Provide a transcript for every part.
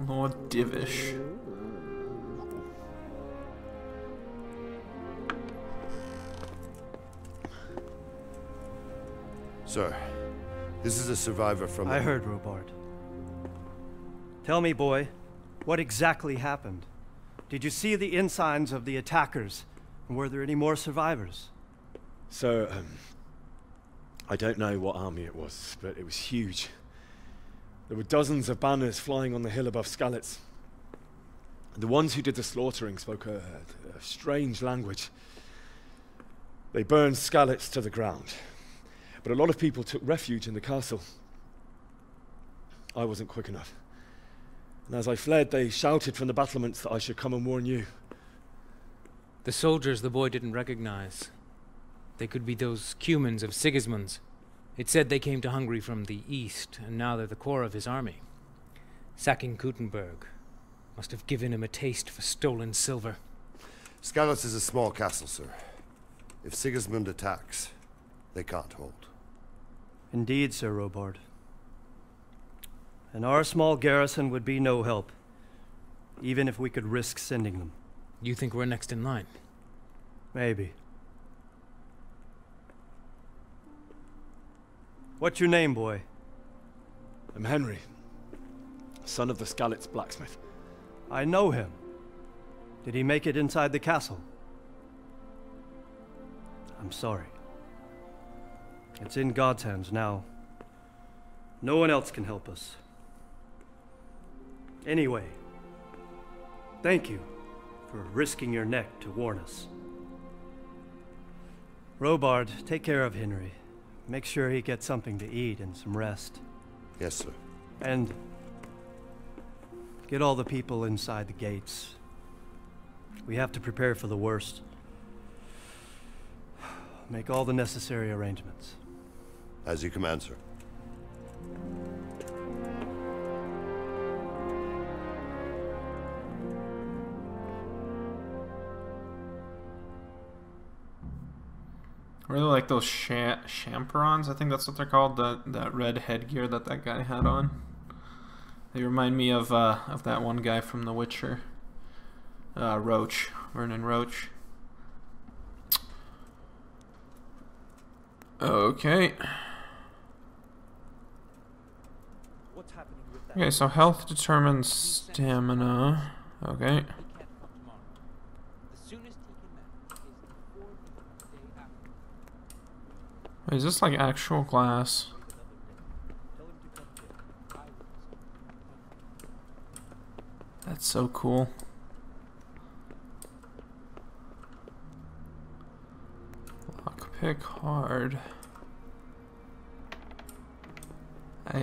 Lord Divish. Sir, this is a survivor from... I heard, Robard. Tell me, boy, what exactly happened? Did you see the ensigns of the attackers? And were there any more survivors? So, I don't know what army it was, but it was huge. There were dozens of banners flying on the hill above Skalitz. The ones who did the slaughtering spoke a strange language. They burned Skalitz to the ground, but a lot of people took refuge in the castle. I wasn't quick enough. And as I fled, they shouted from the battlements that I should come and warn you. The soldiers the boy didn't recognize. They could be those Cumans of Sigismund's. It said they came to Hungary from the east, and now they're the core of his army. Sacking Gutenberg must have given him a taste for stolen silver. Skalitz is a small castle, sir. If Sigismund attacks, they can't hold. Indeed, Sir Robard. And our small garrison would be no help, even if we could risk sending them. You think we're next in line? Maybe. What's your name, boy? I'm Henry, son of the Skalitz blacksmith. I know him. Did he make it inside the castle? I'm sorry. It's in God's hands now. No one else can help us. Anyway, thank you for risking your neck to warn us. Robard, take care of Henry. Make sure he gets something to eat and some rest. Yes, sir. And get all the people inside the gates. We have to prepare for the worst. Make all the necessary arrangements. As you command, sir. I really like those champerons. I think that's what they're called. That red headgear that guy had on. They remind me of that one guy from The Witcher. Roach, Vernon Roach. Okay. Okay, so health determines stamina. Okay. Wait, is this like actual glass? That's so cool. Lockpick hard.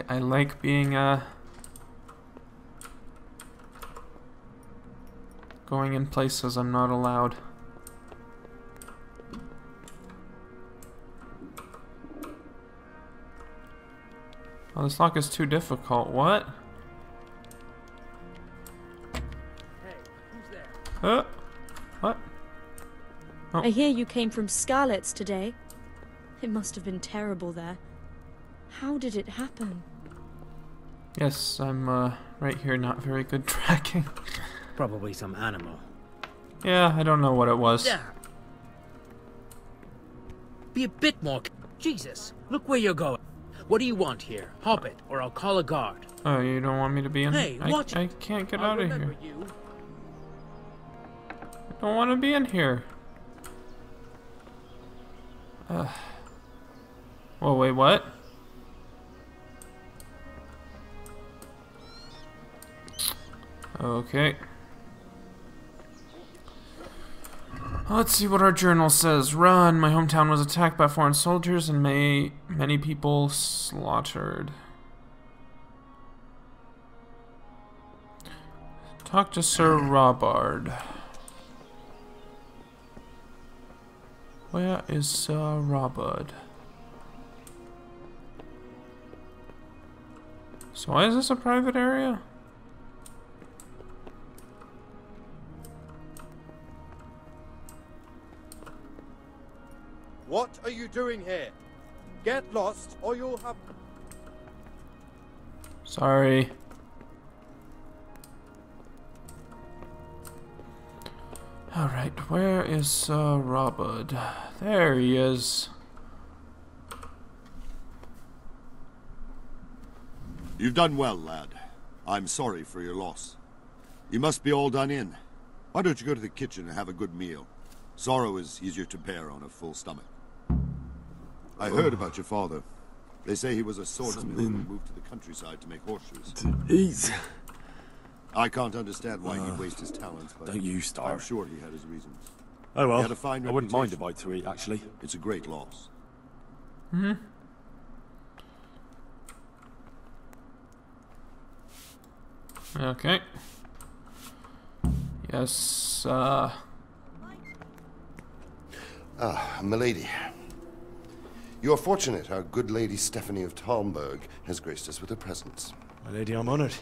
I like being going in places I'm not allowed. Oh, this lock is too difficult. What? Hey, who's there? What? Oh. I hear you came from Skalitz today. It must have been terrible there. How did it happen? Yes, I'm right here, not very good tracking. Probably some animal. Yeah, I don't know what it was. Yeah. Be a bit more... Jesus, look where you're going. What do you want here? Hop it, or I'll call a guard. Oh, you don't want me to be in Hey, here? watch I it. can't get I'll out of remember here. you. I don't want to be in here. Whoa, wait, what? Okay. Let's see what our journal says. Run! My hometown was attacked by foreign soldiers and many people slaughtered. Talk to Sir Robard. Where is Sir Robard? So why is this a private area? What are you doing here? Get lost, or you'll have... Sorry. Alright, where is Robert? There he is. You've done well, lad. I'm sorry for your loss. You must be all done in. Why don't you go to the kitchen and have a good meal? Sorrow is easier to bear on a full stomach. I heard about your father. They say he was a swordsman who moved to the countryside to make horseshoes. To eat. I can't understand why he'd waste his talents, but Don't you start. I'm sure he had his reasons. Oh well, He had a fine I wouldn't mind a reputation. bite to eat, actually. It's a great loss. Hmm. Okay. Yes, Milady. You are fortunate our good lady Stephanie of Talmberg has graced us with her presence. My lady, I'm honored.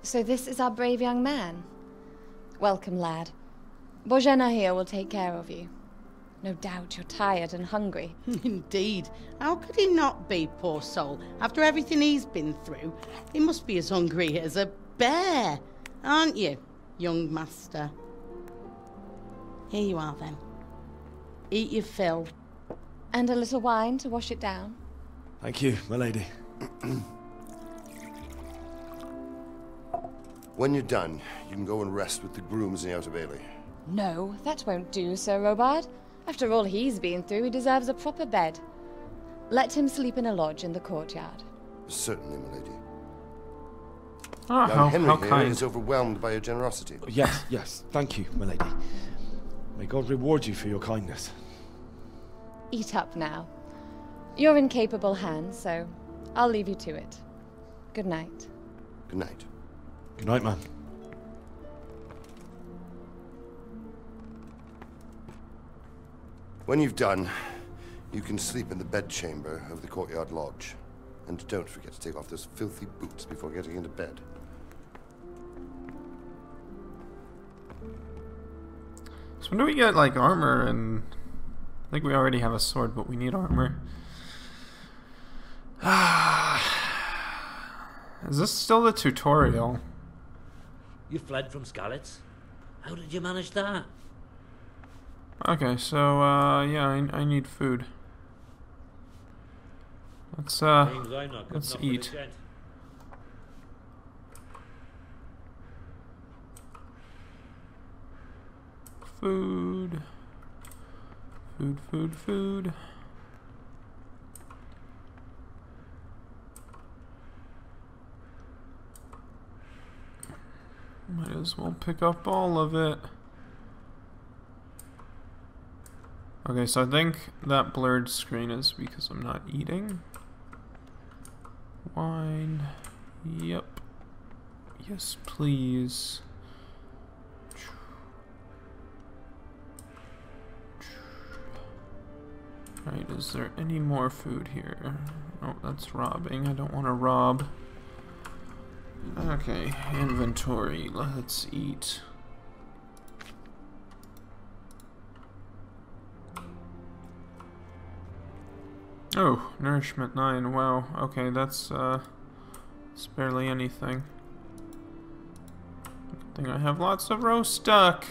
So this is our brave young man. Welcome, lad. Bozhena here will take care of you. No doubt you're tired and hungry. Indeed. How could he not be, poor soul? After everything he's been through, he must be as hungry as a bear, aren't you, young master? Here you are, then. Eat your fill. And a little wine to wash it down. Thank you, my lady. When you're done, you can go and rest with the grooms in the Outer Bailey. No, that won't do, Sir Robard. After all he's been through, he deserves a proper bed. Let him sleep in a lodge in the courtyard. Certainly, milady. oh, Young Henry how here kind. is overwhelmed by your generosity. Yes, yes, thank you, my lady. May God reward you for your kindness. Eat up now. You're in capable hands, so I'll leave you to it. Good night. Good night. Good night, man. When you've done, you can sleep in the bedchamber of the courtyard lodge. And don't forget to take off those filthy boots before getting into bed. So when do we get, like, armor? And I think we already have a sword, but we need armor. Is this still the tutorial? You fled from Skalitz? How did you manage that? Okay, so, yeah, I need food. Let's, Seems I'm not good let's enough for eat. this gent. Food. Food. Might as well pick up all of it. Okay, so I think that blurred screen is because I'm not eating. Wine. Yep. Yes, please. Right, is there any more food here? Oh, that's robbing. I don't want to rob. Okay, inventory. Let's eat. Oh, nourishment 9. Wow. Okay, that's it's barely anything. Good thing I have lots of roast duck.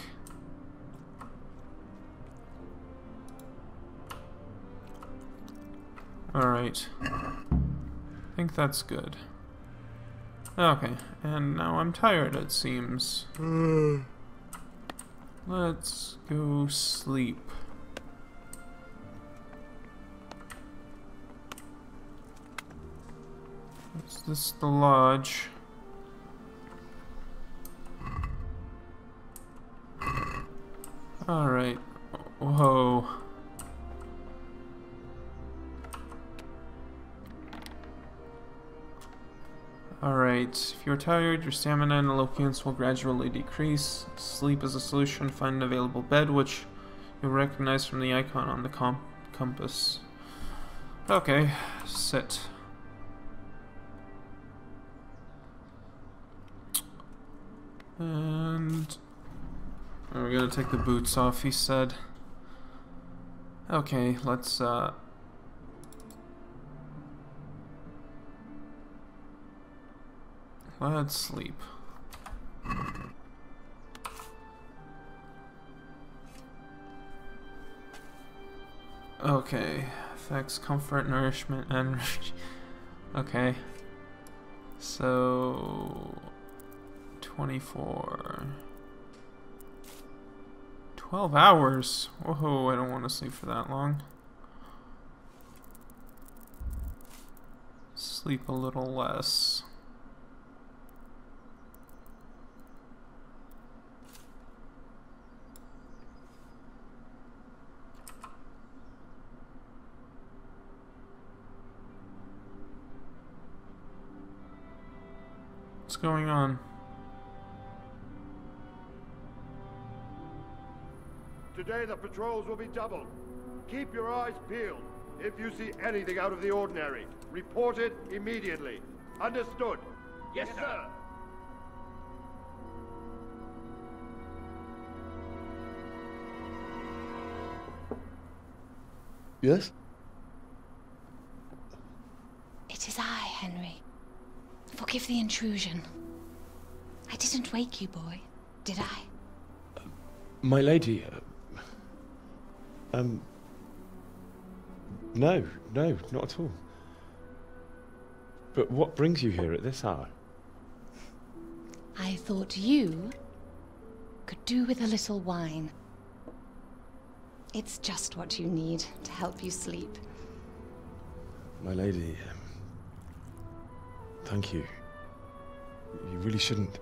Alright. I think that's good. Okay, and now I'm tired, it seems. Let's go sleep. Is this the lodge? Alright. Whoa. Alright, if you're tired, your stamina and eloquence will gradually decrease. Sleep is a solution. Find an available bed, which you'll recognize from the icon on the compass. Okay, sit. And we're gonna take the boots off, he said. Okay, let's sleep. Okay. Affects comfort, nourishment, and... okay. So... 24... 12 hours? Whoa, I don't want to sleep for that long. Sleep a little less. What's going on? Today the patrols will be doubled. Keep your eyes peeled. If you see anything out of the ordinary, report it immediately. Understood? Yes, sir. Yes? It is I, Henry. Forgive the intrusion. I didn't wake you, boy, did I? My lady, no, not at all. But what brings you here at this hour? I thought you could do with a little wine. It's just what you need to help you sleep. My lady, thank you. You really shouldn't.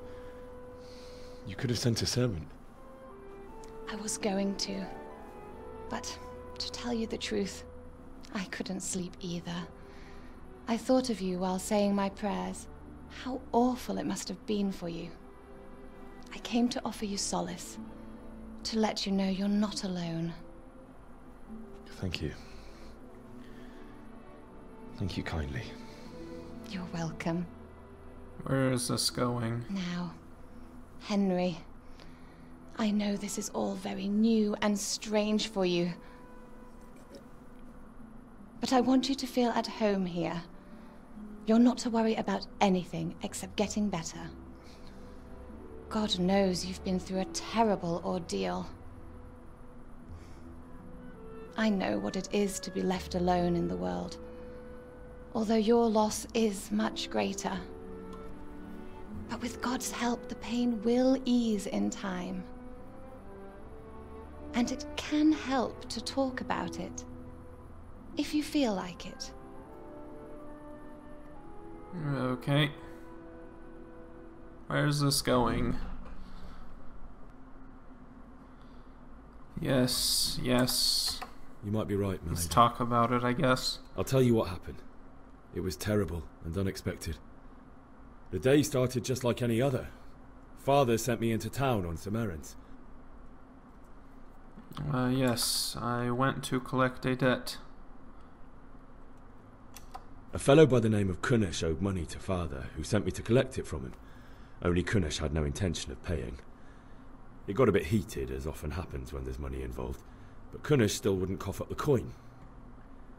You could have sent a servant. I was going to. But, to tell you the truth, I couldn't sleep either. I thought of you while saying my prayers. How awful it must have been for you. I came to offer you solace. To let you know you're not alone. Thank you. Thank you kindly. You're welcome. Where is this going? Now, Henry, I know this is all very new and strange for you. But I want you to feel at home here. You're not to worry about anything except getting better. God knows you've been through a terrible ordeal. I know what it is to be left alone in the world, although your loss is much greater. But with God's help, the pain will ease in time. And it can help to talk about it, if you feel like it. Okay. Where's this going? Yes. You might be right, man. Let's talk about it, I guess. I'll tell you what happened. It was terrible and unexpected. The day started just like any other. Father sent me into town on some errands. Yes, I went to collect a debt. A fellow by the name of Kunnish owed money to Father, who sent me to collect it from him. Only Kunnish had no intention of paying. It got a bit heated, as often happens when there's money involved, but Kunnish still wouldn't cough up the coin.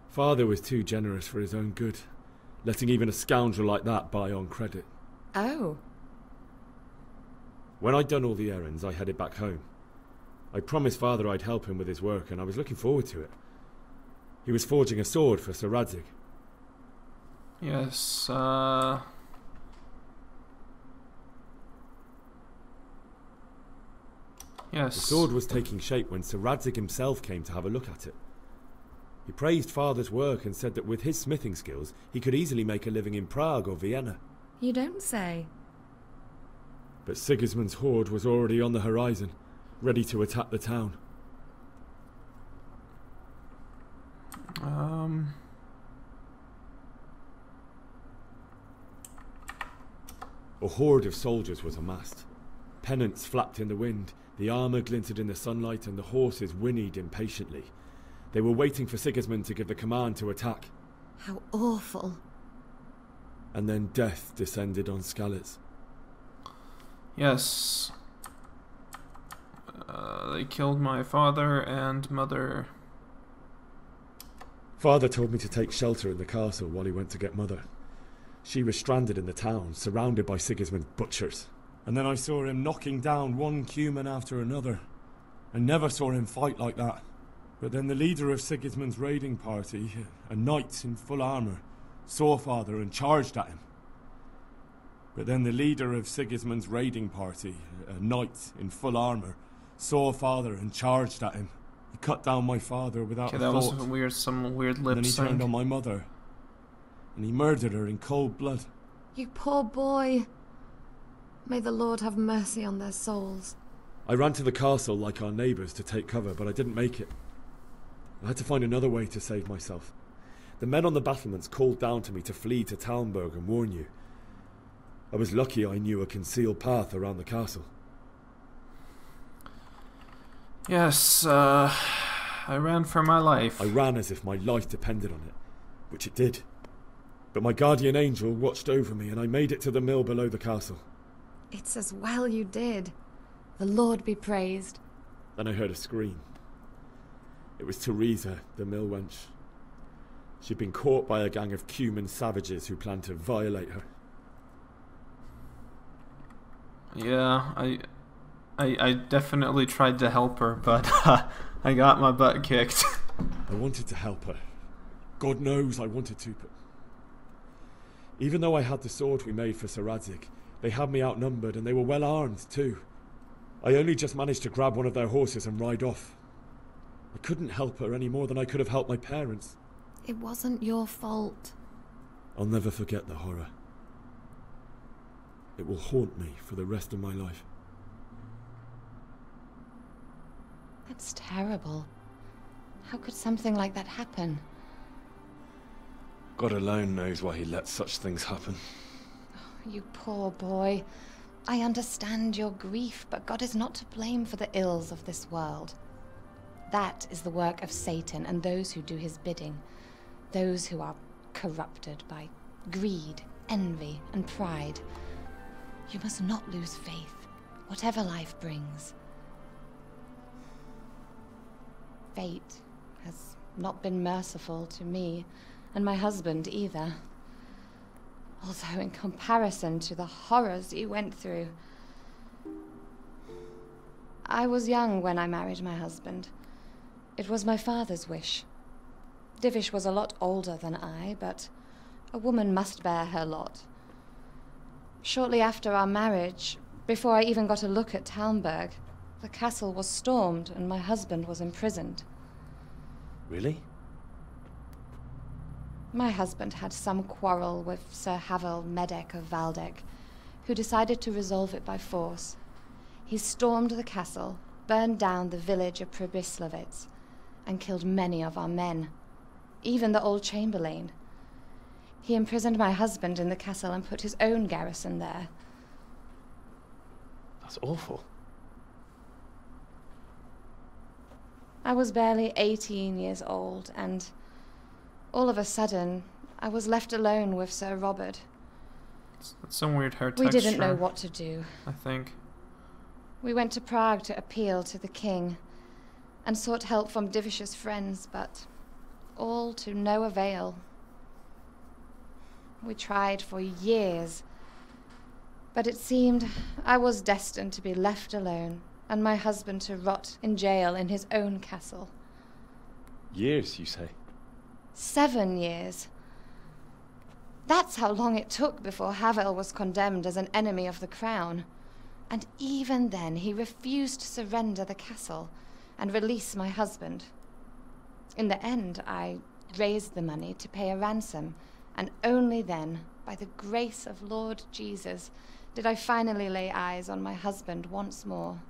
Father was too generous for his own good, letting even a scoundrel like that buy on credit. Oh. When I'd done all the errands, I headed back home. I promised Father I'd help him with his work, and I was looking forward to it. He was forging a sword for Sir Radzig. Yes, Yes. The sword was taking shape when Sir Radzig himself came to have a look at it. He praised Father's work and said that with his smithing skills, he could easily make a living in Prague or Vienna. You don't say. But Sigismund's horde was already on the horizon, ready to attack the town. A horde of soldiers was amassed. Pennants flapped in the wind, the armour glinted in the sunlight, and the horses whinnied impatiently. They were waiting for Sigismund to give the command to attack. How awful. And then death descended on Skalitz. Yes. They killed my father and mother. Father told me to take shelter in the castle while he went to get Mother. She was stranded in the town, surrounded by Sigismund's butchers. And then I saw him knocking down one human after another. I never saw him fight like that. But then the leader of Sigismund's raiding party, a knight in full armour, saw Father and charged at him. But then the leader of Sigismund's raiding party, a knight in full armour, saw Father and charged at him. He cut down my father without a that thought. was weird, some weird lip And then he sync. turned on my mother. And he murdered her in cold blood. You poor boy. May the Lord have mercy on their souls. I ran to the castle like our neighbours to take cover, but I didn't make it. I had to find another way to save myself. The men on the battlements called down to me to flee to Talmberg and warn you. I was lucky I knew a concealed path around the castle. Yes, I ran for my life. I ran as if my life depended on it, which it did. But my guardian angel watched over me and I made it to the mill below the castle. It's as well you did. The Lord be praised. Then I heard a scream. It was Teresa, the mill wench. She'd been caught by a gang of Cuman savages who planned to violate her. Yeah, I definitely tried to help her, but I got my butt kicked. I wanted to help her. God knows I wanted to, but... Even though I had the sword we made for Sir Radzig, they had me outnumbered and they were well armed too. I only just managed to grab one of their horses and ride off. I couldn't help her any more than I could have helped my parents. It wasn't your fault. I'll never forget the horror. It will haunt me for the rest of my life. That's terrible. How could something like that happen? God alone knows why he lets such things happen. Oh, you poor boy. I understand your grief, but God is not to blame for the ills of this world. That is the work of Satan and those who do his bidding. Those who are corrupted by greed, envy, and pride. You must not lose faith, whatever life brings. Fate has not been merciful to me, and my husband either. Although in comparison to the horrors you went through. I was young when I married my husband. It was my father's wish. Divish was a lot older than I, but a woman must bear her lot. Shortly after our marriage, before I even got a look at Talmberg, the castle was stormed and my husband was imprisoned. Really? My husband had some quarrel with Sir Havel Medek of Valdek, who decided to resolve it by force. He stormed the castle, burned down the village of Pribyslavitz, and killed many of our men, even the old chamberlain. He imprisoned my husband in the castle and put his own garrison there. That's awful. I was barely 18 years old, and all of a sudden, I was left alone with Sir Robert. That's some weird hair We texture. didn't know what to do. I think. We went to Prague to appeal to the king, and sought help from Divish's friends, but all to no avail. We tried for years, but it seemed I was destined to be left alone, and my husband to rot in jail in his own castle. Years, you say? 7 years. That's how long it took before Havel was condemned as an enemy of the crown. And even then he refused to surrender the castle and release my husband. In the end, I raised the money to pay a ransom, and only then, by the grace of Lord Jesus, did I finally lay eyes on my husband once more.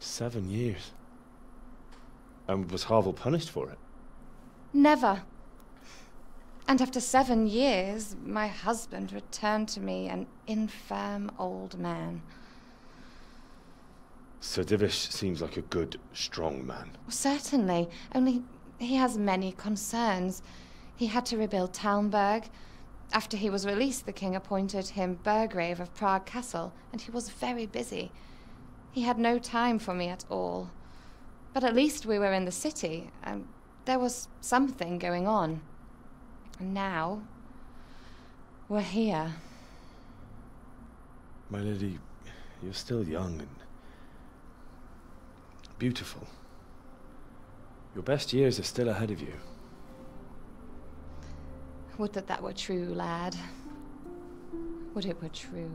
7 years? And was Havel punished for it? Never. And after 7 years, my husband returned to me an infirm old man. Sir Divish seems like a good, strong man. Certainly, only he has many concerns. He had to rebuild Talmberg. After he was released, the king appointed him Burgrave of Prague Castle, and he was very busy. He had no time for me at all. But at least we were in the city, and there was something going on. And now, we're here. My lady, you're still young and beautiful. Your best years are still ahead of you. Would that that were true, lad. Would it were true.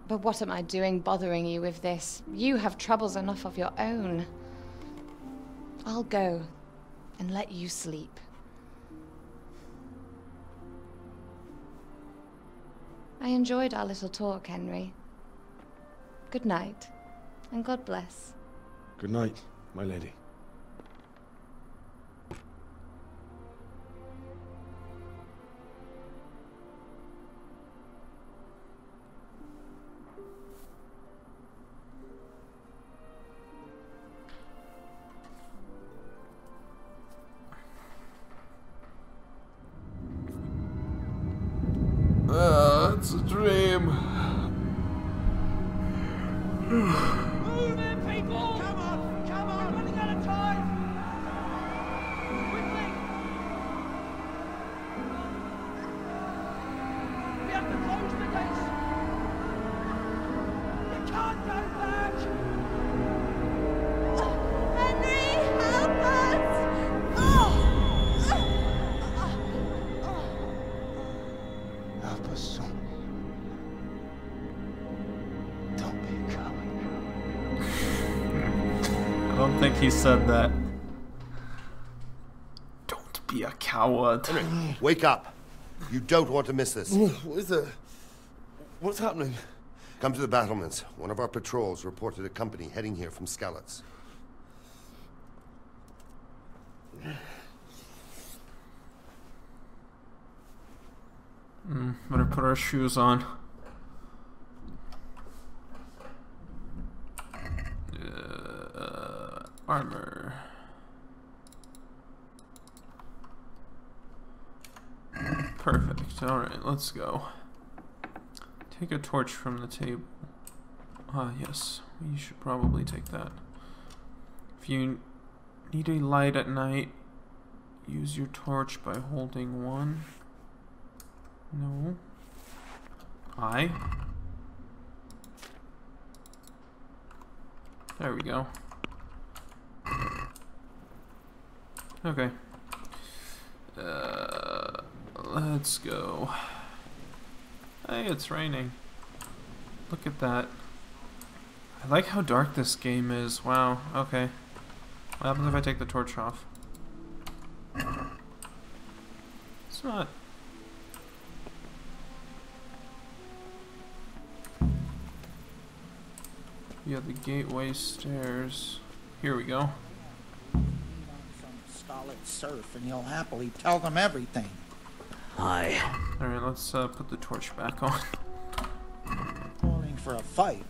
But what am I doing bothering you with this? You have troubles enough of your own. I'll go and let you sleep. I enjoyed our little talk, Henry. Good night, and God bless. Good night, my lady. It's a dream. Move in, people! Come on! Come on! We're running out of time! Quickly! We have to close the gates! You can't go back! Henry, help us! Help us, son. Don't be a coward. I don't think he said that. Don't be a coward. Henry, wake up. You don't want to miss this. What is it? What's happening? Come to the battlements. One of our patrols reported a company heading here from Skalitz. Better put our shoes on. Armor. Perfect. Alright, let's go. Take a torch from the table. Ah, yes. We should probably take that. If you need a light at night, use your torch by holding one. No. I. There we go. Okay. Let's go. Hey, it's raining. Look at that. I like how dark this game is. Wow, okay. What happens if I take the torch off? It's not... Yeah, the gateway stairs. Here we go. Some Skalitz serf, and he'll happily tell them everything. Hi. Alright, let's put the torch back on. Calling for a fight,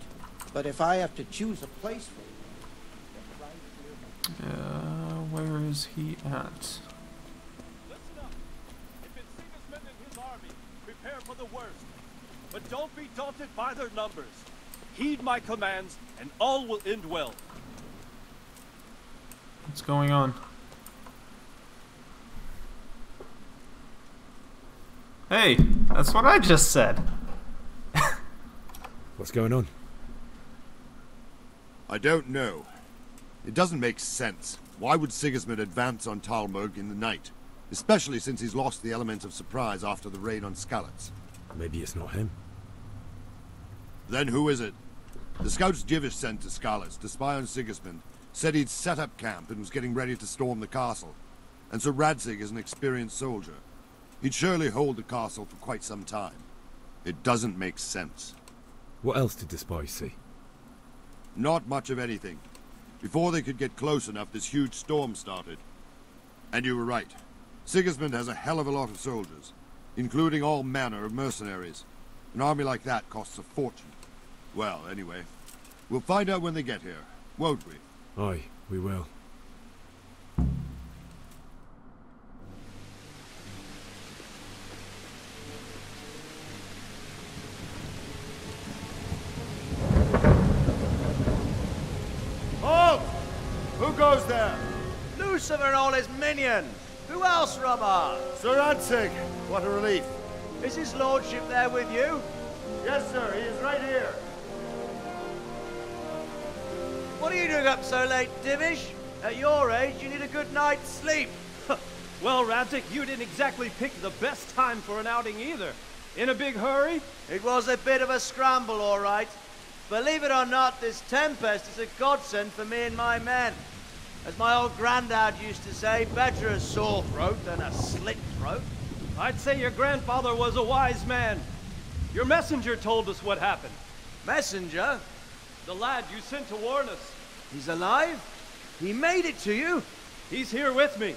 but if I have to choose a place for you, where is he at? Listen up. If it's Sigismund and his army, prepare for the worst. But don't be daunted by their numbers. Heed my commands, and all will end well. What's going on? Hey, that's what I just said. What's going on? I don't know. It doesn't make sense. Why would Sigismund advance on Talmberg in the night? Especially since he's lost the element of surprise after the raid on Skalitz. Maybe it's not him. Then who is it? The scouts Jivish sent to Skalitz to spy on Sigismund said he'd set up camp and was getting ready to storm the castle. And Sir Radzig is an experienced soldier. He'd surely hold the castle for quite some time. It doesn't make sense. What else did the spies see? Not much of anything. Before they could get close enough, this huge storm started. And you were right. Sigismund has a hell of a lot of soldiers, including all manner of mercenaries. An army like that costs a fortune. Well, anyway, we'll find out when they get here, won't we? Aye, we will. Halt! Who goes there? Lucifer and all his minions! Who else, Robert? Sir Radzig! What a relief. Is his lordship there with you? Yes, sir. He is right here. What are you doing up so late, Divish? At your age, you need a good night's sleep. Well, Radzik, you didn't exactly pick the best time for an outing either. In a big hurry? It was a bit of a scramble, all right. Believe it or not, this tempest is a godsend for me and my men. As my old granddad used to say, better a sore throat than a slit throat. I'd say your grandfather was a wise man. Your messenger told us what happened. Messenger? The lad you sent to warn us. He's alive? He made it to you? He's here with me.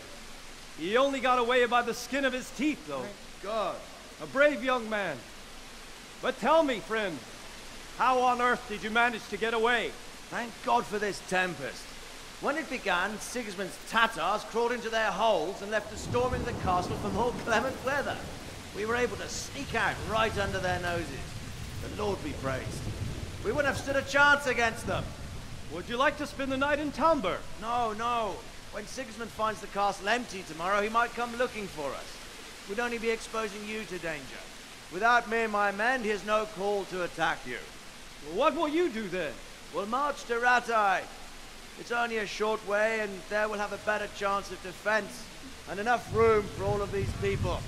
He only got away by the skin of his teeth, though. Thank God. A brave young man. But tell me, friend, how on earth did you manage to get away? Thank God for this tempest. When it began, Sigismund's Tatars crawled into their holes and left us storming the castle for more clement weather. We were able to sneak out right under their noses. The Lord be praised. We wouldn't have stood a chance against them. Would you like to spend the night in Talmberg? No, no. When Sigismund finds the castle empty tomorrow, he might come looking for us. We'd only be exposing you to danger. Without me and my men, he has no call to attack you. Well, what will you do then? We'll march to Ratai. It's only a short way, and there we'll have a better chance of defense, and enough room for all of these people.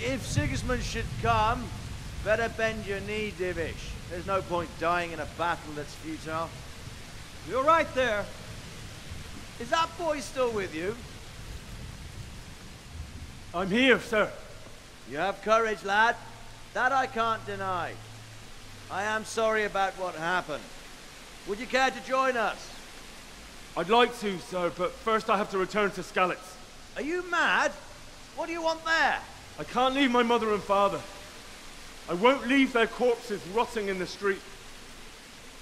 If Sigismund should come, better bend your knee, Divish. There's no point dying in a battle that's futile. You're right there. Is that boy still with you? I'm here, sir. You have courage, lad. That I can't deny. I am sorry about what happened. Would you care to join us? I'd like to, sir, but first I have to return to Skalitz. Are you mad? What do you want there? I can't leave my mother and father. I won't leave their corpses rotting in the street.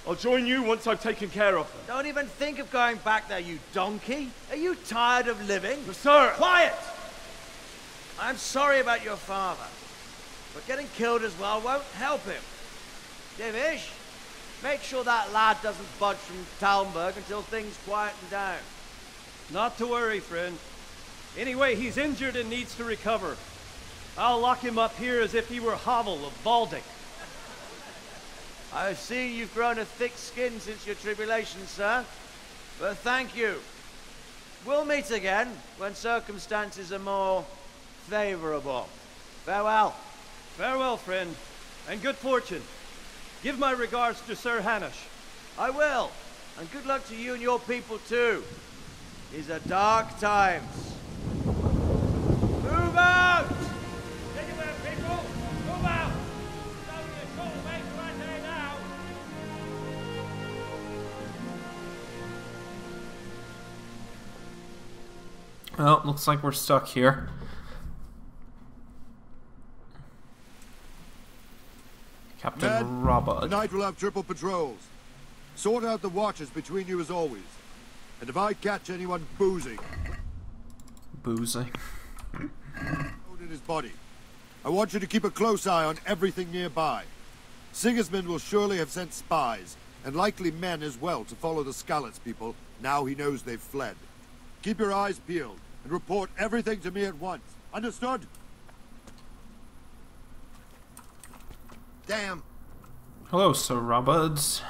I'll join you once I've taken care of them. Don't even think of going back there, you donkey. Are you tired of living? But sir! Quiet! I'm sorry about your father, but getting killed as well won't help him. Divish, make sure that lad doesn't budge from Talmberg until things quieten down. Not to worry, friend. Anyway, he's injured and needs to recover. I'll lock him up here as if he were Havel of Baldic. I've seen you've grown a thick skin since your tribulation, sir. But thank you. We'll meet again when circumstances are more favorable. Farewell. Farewell, friend, and good fortune. Give my regards to Sir Hanush. I will, and good luck to you and your people too. These are dark times. Move out! Anywhere, people! Move out! It's only a short way to right there now. Well, looks like we're stuck here. Captain Ned, Robert. Tonight we'll have triple patrols. Sort out the watches between you as always. And if I catch anyone boozing... Boozing? ...in his body, I want you to keep a close eye on everything nearby. Sigismund will surely have sent spies, and likely men as well, to follow the Skalitz people, now he knows they've fled. Keep your eyes peeled, and report everything to me at once. Understood? Damn. Hello, Sir Roberts.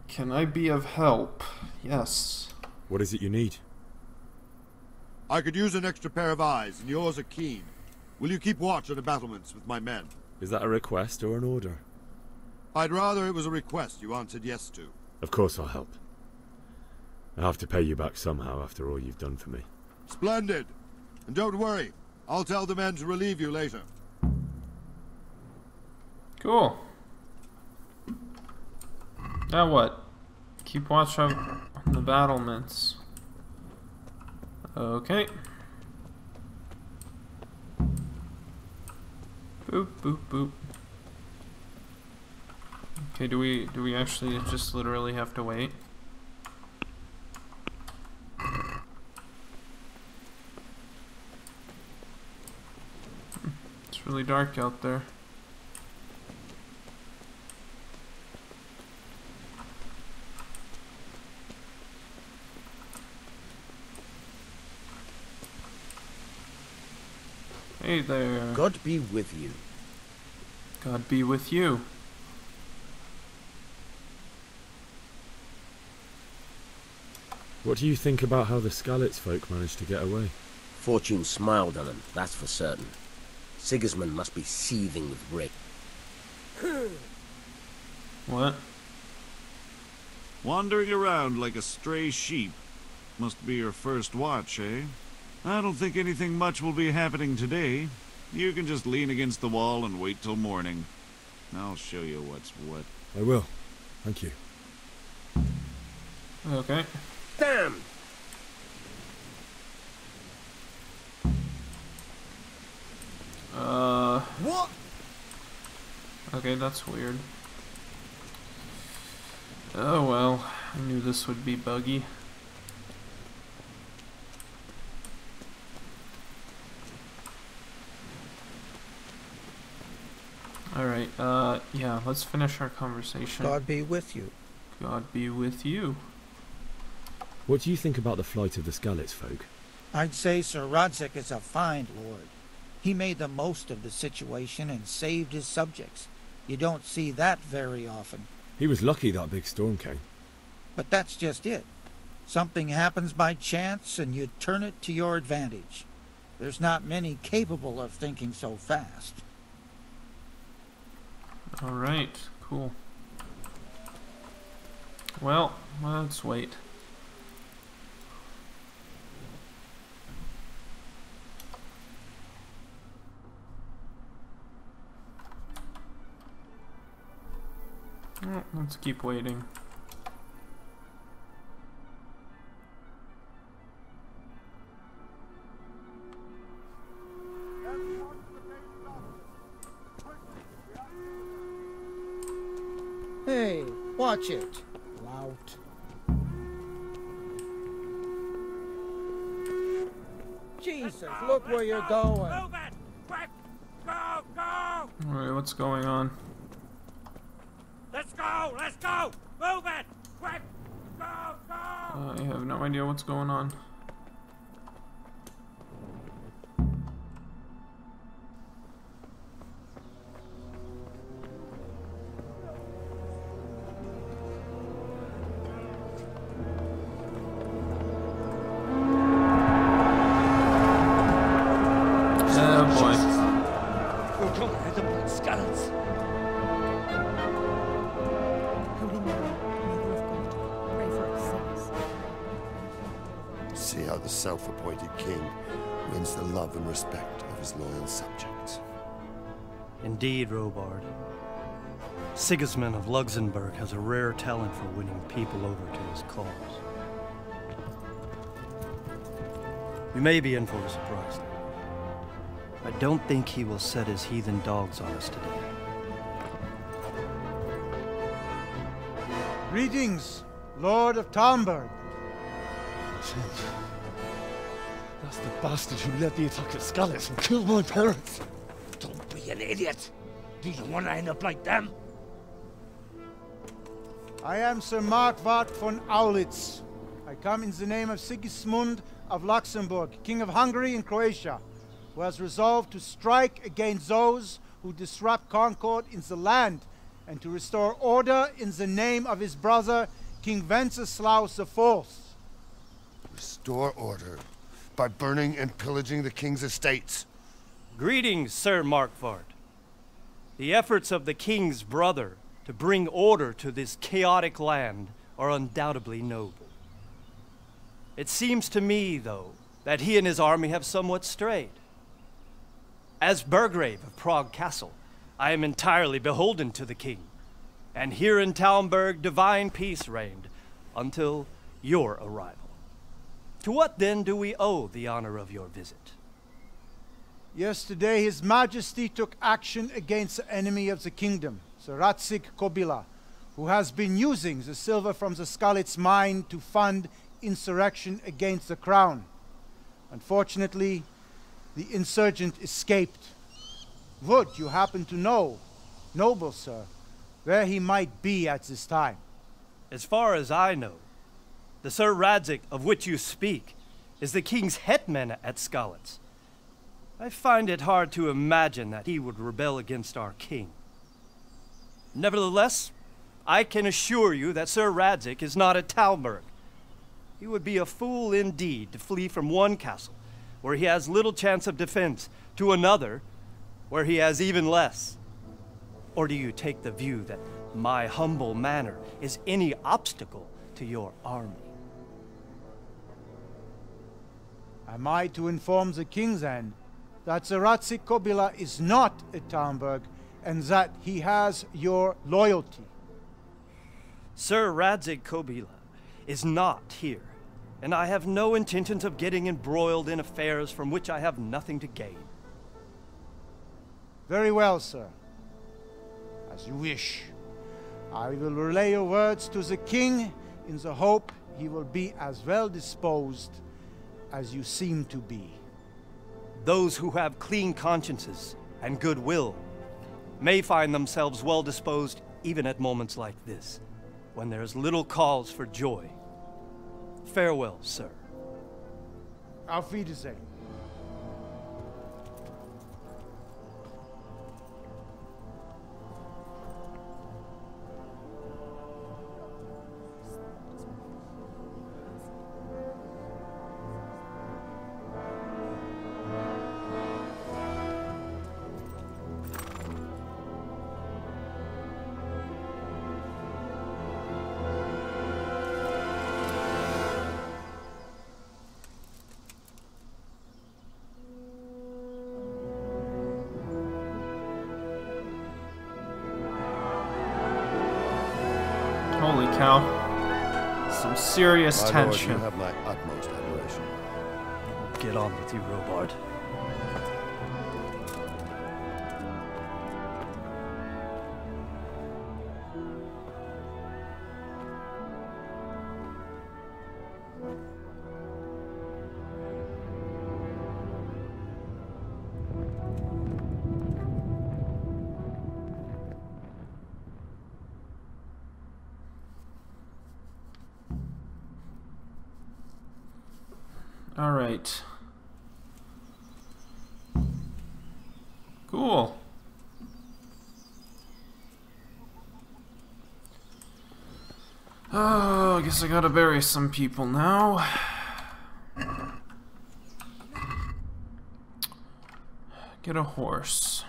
Can I be of help? Yes. What is it you need? I could use an extra pair of eyes, and yours are keen. Will you keep watch on the battlements with my men? Is that a request or an order? I'd rather it was a request you answered yes to. Of course I'll help. I have to pay you back somehow after all you've done for me. Splendid. And don't worry, I'll tell the men to relieve you later. Cool. Now what? Keep watch on the battlements. Okay. Boop, boop, boop. Okay, do we actually just literally have to wait? It's really dark out there. Hey there. God be with you. God be with you. What do you think about how the Skalitz folk managed to get away? Fortune smiled on them, that's for certain. Sigismund must be seething with rage. What? Wandering around like a stray sheep. Must be your first watch, eh? I don't think anything much will be happening today. You can just lean against the wall and wait till morning. I'll show you what's what. I will. Thank you. Okay. Damn! What? Okay, that's weird. Oh well, I knew this would be buggy. Alright, yeah, let's finish our conversation. God be with you. God be with you. What do you think about the flight of the Skalitz folk? I'd say Sir Radzig is a fine lord. He made the most of the situation and saved his subjects. You don't see that very often. He was lucky that big storm came. But that's just it. Something happens by chance and you turn it to your advantage. There's not many capable of thinking so fast. Alright, cool. Well, let's wait. Oh, let's keep waiting. Hey, watch it, lout. Jesus, look where you're going. Move it! Quick! Go! Go! Alright, what's going on? Let's go! Let's go! Move it! Quick! Go! Go! I have no idea what's going on. See how the self-appointed king wins the love and respect of his loyal subjects. Indeed, Robard. Sigismund of Luxembourg has a rare talent for winning people over to his cause. We may be in for a surprise, though. I don't think he will set his heathen dogs on us today. Greetings, Lord of Talmberg. That's the bastard who led the attack at Skalitz and killed my parents. Don't be an idiot. Do you want to end up like them? I am Sir Markwart von Aulitz. I come in the name of Sigismund of Luxembourg, King of Hungary and Croatia, who has resolved to strike against those who disrupt concord in the land and to restore order in the name of his brother, King Wenceslaus IV. Restore order by burning and pillaging the king's estates. Greetings, Sir Markwart. The efforts of the king's brother to bring order to this chaotic land are undoubtedly noble. It seems to me, though, that he and his army have somewhat strayed. As Burgrave of Prague Castle, I am entirely beholden to the king, and here in Talmberg divine peace reigned until your arrival. To what then do we owe the honor of your visit? Yesterday his majesty took action against the enemy of the kingdom, Sir Radzig Kobyla, who has been using the silver from the Skalitz mine to fund insurrection against the crown. Unfortunately, the insurgent escaped. Would you happen to know, noble sir, where he might be at this time? As far as I know, the Sir Radzig of which you speak is the king's hetman at Skalitz. I find it hard to imagine that he would rebel against our king. Nevertheless, I can assure you that Sir Radzig is not at Talmberg. He would be a fool indeed to flee from one castle, where he has little chance of defense, to another, where he has even less. Or do you take the view that my humble manor is any obstacle to your army? Am I to inform the king then that the Radzig Kobyla is not at Talmberg and that he has your loyalty? Sir Radzig Kobyla is not here, and I have no intentions of getting embroiled in affairs from which I have nothing to gain. Very well, sir. As you wish. I will relay your words to the king in the hope he will be as well disposed as you seem to be. Those who have clean consciences and goodwill may find themselves well disposed even at moments like this, when there is little cause for joy. Farewell, sir. Auf Wiedersehen. Holy cow. Some serious My lord, tension. you have my utmost admiration. Get on with you, Robard. All right. Cool. Oh, I guess I gotta bury some people now. Get a horse.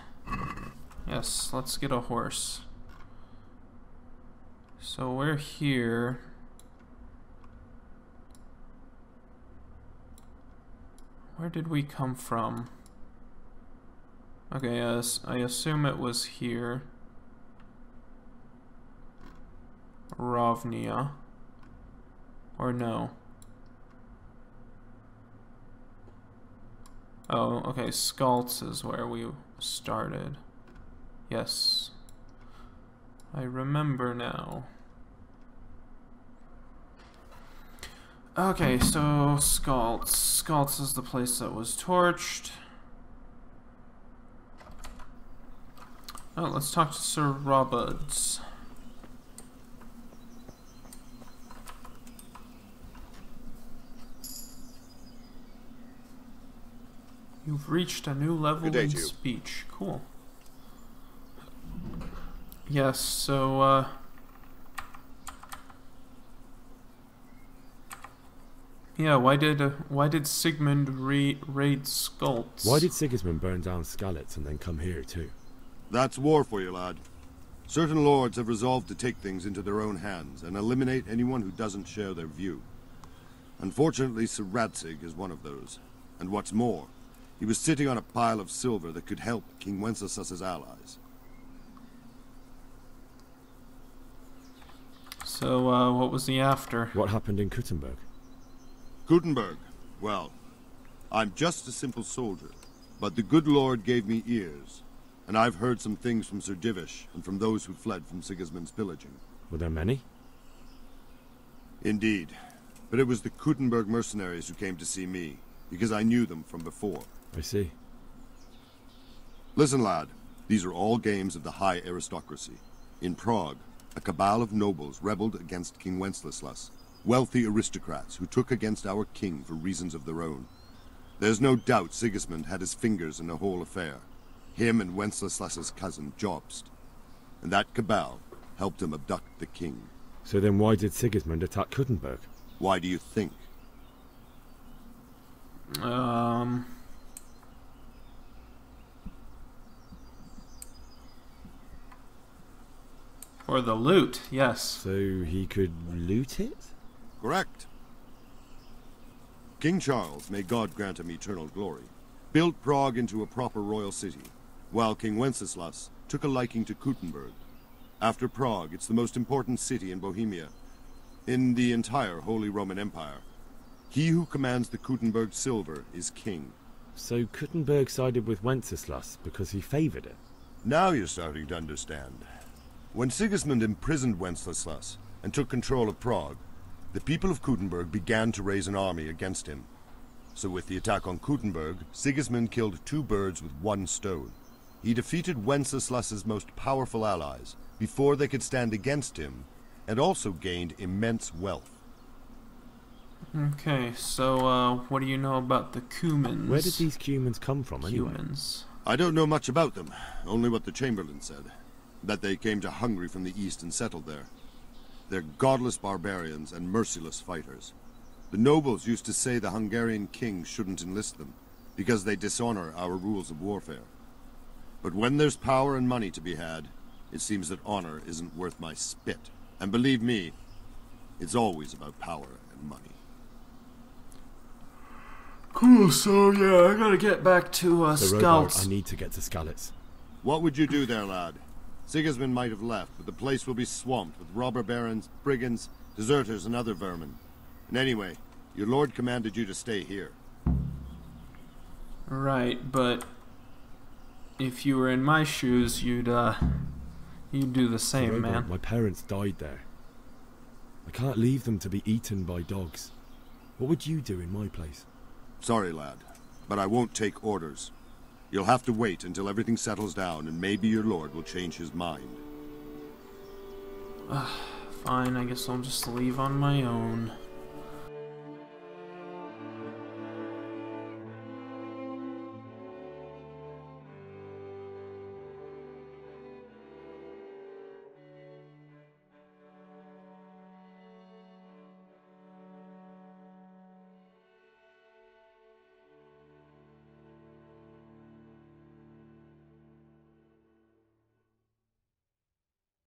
Yes, let's get a horse. So we're here. Where did we come from? Okay, yes, I assume it was here. Rovnia. Or no. Oh, okay, Skalitz is where we started. Yes. I remember now. Okay, so Skalitz. Skalitz is the place that was torched. Oh, let's talk to Sir Robuds. You've reached a new level Good day in to you. speech. Cool. Yes, so, yeah, why did Sigmund raid Skalitz? Why did Sigismund burn down Skalitz and then come here too? That's war for you, lad. Certain lords have resolved to take things into their own hands and eliminate anyone who doesn't share their view. Unfortunately, Sir Radzig is one of those. And what's more, he was sitting on a pile of silver that could help King Wenceslas's allies. So, what was he after? What happened in Kuttenberg? Gutenberg. Well, I'm just a simple soldier, but the good Lord gave me ears, and I've heard some things from Sir Divish and from those who fled from Sigismund's pillaging. Were there many? Indeed, but it was the Kuttenberg mercenaries who came to see me, because I knew them from before. I see. Listen, lad, these are all games of the high aristocracy. In Prague, a cabal of nobles rebelled against King Wenceslas, wealthy aristocrats who took against our king for reasons of their own. There's no doubt Sigismund had his fingers in the whole affair. Him and Wenceslas's cousin, Jobst. And that cabal helped him abduct the king. So then why did Sigismund attack Kuttenberg? Why do you think? For the loot, yes. So he could loot it? Correct. King Charles, may God grant him eternal glory, built Prague into a proper royal city, while King Wenceslas took a liking to Kuttenberg. After Prague, it's the most important city in Bohemia, in the entire Holy Roman Empire. He who commands the Kuttenberg silver is king. So Kuttenberg sided with Wenceslas because he favored it? Now you're starting to understand. When Sigismund imprisoned Wenceslas and took control of Prague, the people of Kuttenberg began to raise an army against him. So with the attack on Kuttenberg, Sigismund killed 2 birds with 1 stone. He defeated Wenceslas's most powerful allies before they could stand against him, and also gained immense wealth. Okay, so what do you know about the Cumans? Where did these Cumans come from anyway? Cumans. I don't know much about them, only what the Chamberlain said. That they came to Hungary from the east and settled there. They're godless barbarians and merciless fighters. The nobles used to say the Hungarian king shouldn't enlist them, because they dishonor our rules of warfare. But when there's power and money to be had, it seems that honor isn't worth my spit. And believe me, it's always about power and money. Cool, so yeah, I gotta get back to Skalitz. I need to get to Skalitz. What would you do there, lad? Sigismund might have left, but the place will be swamped with robber barons, brigands, deserters, and other vermin. And anyway, your lord commanded you to stay here. Right, but if you were in my shoes, you'd do the same, man. My parents died there. I can't leave them to be eaten by dogs. What would you do in my place? Sorry, lad, but I won't take orders. You'll have to wait until everything settles down, and maybe your lord will change his mind. Fine, I guess I'll just leave on my own.